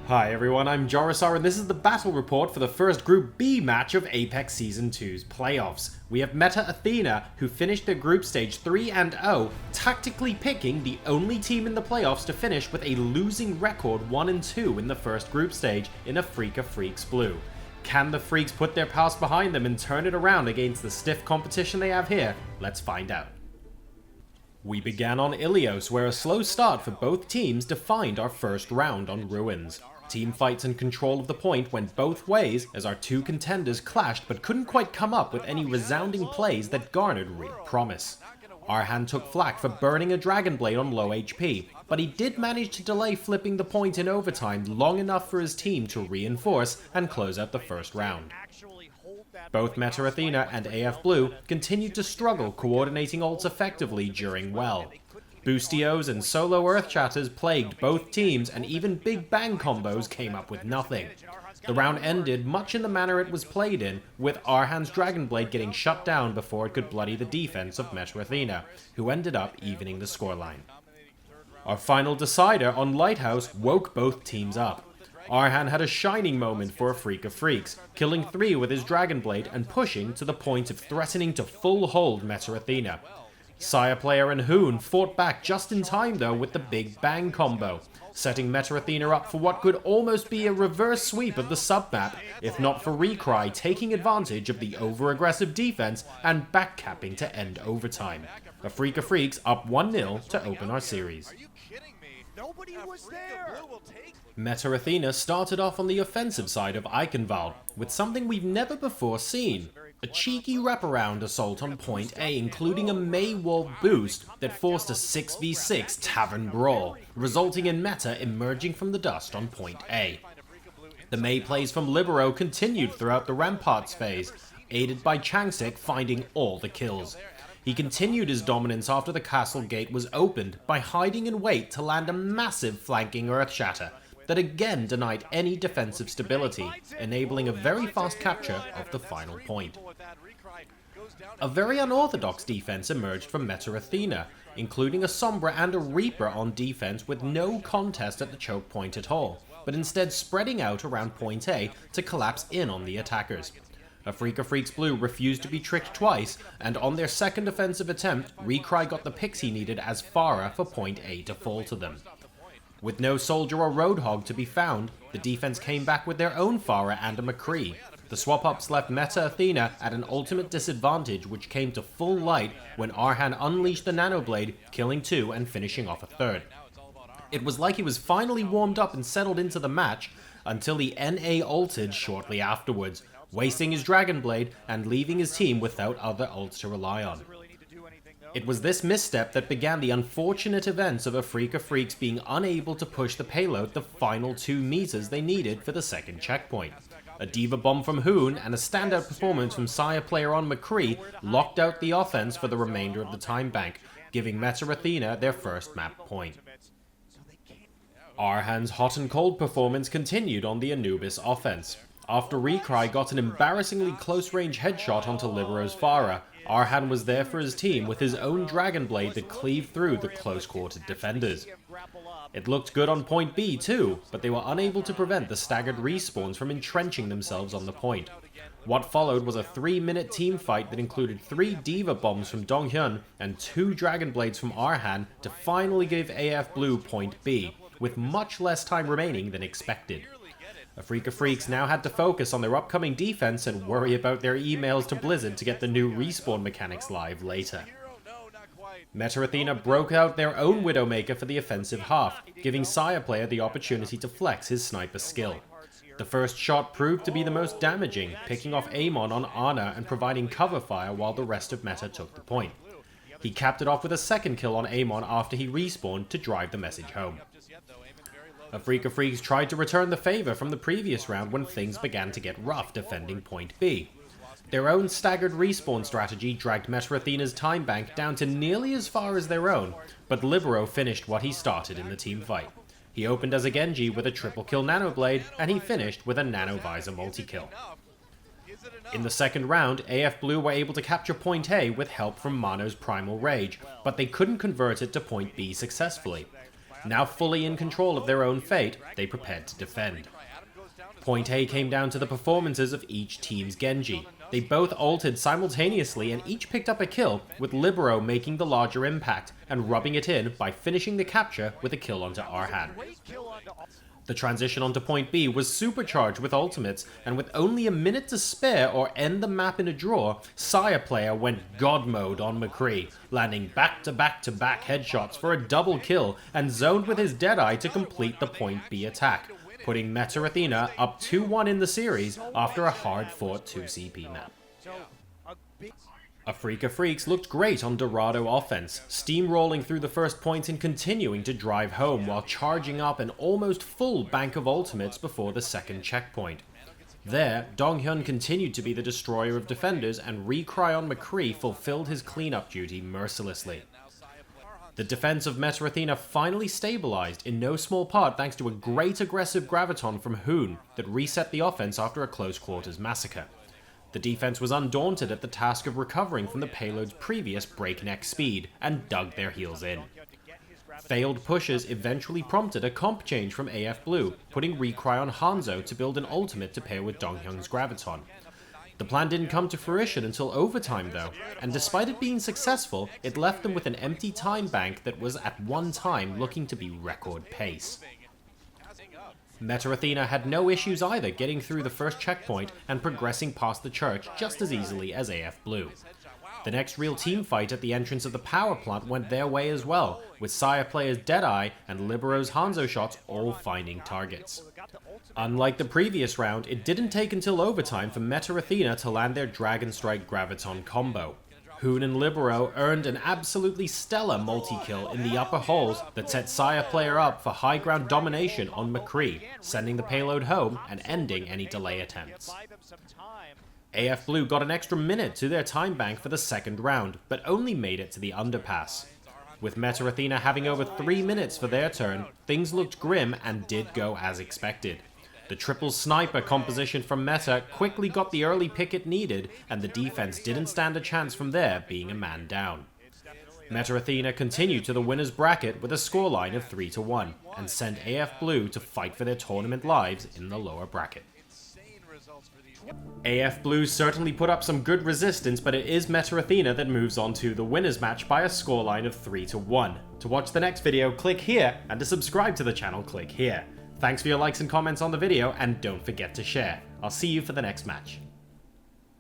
Hi everyone, I'm Jorisar and this is the battle report for the first Group B match of Apex Season 2's playoffs. We have Meta Athena, who finished their group stage 3-0, tactically picking the only team in the playoffs to finish with a losing record 1-2 in the first group stage in Afreeca Freecs blue. Can the Freaks put their past behind them and turn it around against the stiff competition they have here? Let's find out. We began on Ilios, where a slow start for both teams defined our first round on Ruins. Team fights and control of the point went both ways as our two contenders clashed but couldn't quite come up with any resounding plays that garnered real promise. Arhan took flak for burning a Dragon Blade on low HP, but he did manage to delay flipping the point in overtime long enough for his team to reinforce and close out the first round. Both Meta Athena and AF Blue continued to struggle coordinating ults effectively during well. Boostios and solo Earth Chatters plagued both teams, and even Big Bang combos came up with nothing. The round ended much in the manner it was played in, with Arhan's Dragon Blade getting shut down before it could bloody the defense of Meta Athena, who ended up evening the scoreline. Our final decider on Lighthouse woke both teams up. Arhan had a shining moment for Afreeca Freecs, killing 3 with his Dragon Blade and pushing to the point of threatening to full hold Meta Athena. Sayaplayer and Hoon fought back just in time though with the Big Bang combo, setting Meta Athena up for what could almost be a reverse sweep of the sub-map, if not for Recry taking advantage of the over-aggressive defense and backcapping to end overtime. Afreeca Freecs up 1-0 to open our series. Nobody was there. Meta Athena started off on the offensive side of Eichenwald with something we've never before seen. A cheeky wraparound assault on point A, including a May wall boost that forced a 6v6 tavern brawl, resulting in Meta emerging from the dust on point A. The May plays from Libero continued throughout the Ramparts phase, aided by Changsik finding all the kills. He continued his dominance after the castle gate was opened by hiding in wait to land a massive flanking Earth Shatter that again denied any defensive stability, enabling a very fast capture of the final point. A very unorthodox defense emerged from Meta Athena, including a Sombra and a Reaper on defense with no contest at the choke point at all, but instead spreading out around point A to collapse in on the attackers. Afreeca Freecs Blue refused to be tricked twice, and on their second offensive attempt, Recry got the picks he needed as Farah for point A to fall to them. With no soldier or roadhog to be found, the defense came back with their own Farah and a McCree. The swap-ups left Meta Athena at an ultimate disadvantage, which came to full light when Arhan unleashed the Nanoblade, killing 2 and finishing off a 3rd. It was like he was finally warmed up and settled into the match, until he NA ulted shortly afterwards, wasting his Dragon Blade and leaving his team without other ults to rely on. It was this misstep that began the unfortunate events of Afreeca Freecs being unable to push the payload the final 2 meters they needed for the second checkpoint. A Diva Bomb from Hoon and a standout performance from Sayaplayer on McCree locked out the offense for the remainder of the time bank, giving Meta Athena their first map point. Arhan's hot and cold performance continued on the Anubis offense. After Recry got an embarrassingly close-range headshot onto Libero's Farah, Arhan was there for his team with his own Dragon Blade to cleave through the close-quartered defenders. It looked good on point B too, but they were unable to prevent the staggered respawns from entrenching themselves on the point. What followed was a 3-minute team fight that included 3 Diva Bombs from Donghyun and 2 Dragon Blades from Arhan to finally give AF Blue point B, with much less time remaining than expected. Afreeca Freecs now had to focus on their upcoming defense and worry about their emails to Blizzard to get the new respawn mechanics live later. Meta Athena broke out their own Widowmaker for the offensive half, giving Sayaplayer the opportunity to flex his sniper skill. The first shot proved to be the most damaging, picking off Amon on Ana and providing cover fire while the rest of Meta took the point. He capped it off with a second kill on Amon after he respawned to drive the message home. Afreeca Freecs tried to return the favour from the previous round when things began to get rough defending point B. Their own staggered respawn strategy dragged Meta Athena's time bank down to nearly as far as their own, but Libero finished what he started in the team fight. He opened as a Genji with a triple kill Nanoblade, and he finished with a Nanovisor multi-kill. In the second round, AF Blue were able to capture point A with help from Mano's Primal Rage, but they couldn't convert it to point B successfully. Now fully in control of their own fate, they prepared to defend. Point A came down to the performances of each team's Genji. They both ulted simultaneously and each picked up a kill, with Libero making the larger impact and rubbing it in by finishing the capture with a kill onto Arhan. The transition onto Point B was supercharged with ultimates, and with only a minute to spare or end the map in a draw, Sayaplayer went God mode on Recry, landing back-to-back-to-back headshots for a double kill and zoned with his Deadeye to complete the Point B attack, putting Meta Athena up 2-1 in the series after a hard-fought 2CP map. Afreeca Freecs looked great on Dorado offense, steamrolling through the first points and continuing to drive home while charging up an almost full bank of ultimates before the second checkpoint. There, Donghyun continued to be the destroyer of defenders, and Recry on Recry fulfilled his cleanup duty mercilessly. The defense of Meta Athena finally stabilized, in no small part thanks to a great aggressive graviton from Hoon that reset the offense after a close quarters massacre. The defense was undaunted at the task of recovering from the payload's previous breakneck speed, and dug their heels in. Failed pushes eventually prompted a comp change from AF Blue, putting Recry on Hanzo to build an ultimate to pair with Donghyun's graviton. The plan didn't come to fruition until overtime though, and despite it being successful, it left them with an empty time bank that was at one time looking to be record pace. Meta Athena had no issues either getting through the first checkpoint and progressing past the church just as easily as AF Blue. The next real team fight at the entrance of the power plant went their way as well, with Sayaplayer's Deadeye and Libero's Hanzo shots all finding targets. Unlike the previous round, it didn't take until overtime for Meta Athena to land their Dragon Strike Graviton combo. Hoon and Libero earned an absolutely stellar multi-kill in the upper holes that set Sayaplayer up for high ground domination on Recry, sending the payload home and ending any delay attempts. AF Blue got an extra minute to their time bank for the second round, but only made it to the underpass. With Meta Athena having over 3 minutes for their turn, things looked grim and did go as expected. The triple sniper composition from Meta quickly got the early pick it needed, and the defense didn't stand a chance from there, being a man down. Meta Athena continued to the winner's bracket with a scoreline of 3-1, and sent AF Blue to fight for their tournament lives in the lower bracket. AF Blue certainly put up some good resistance, but it is Meta Athena that moves on to the winner's match by a scoreline of 3-1. To watch the next video, click here, and to subscribe to the channel, click here. Thanks for your likes and comments on the video, and don't forget to share. I'll see you for the next match.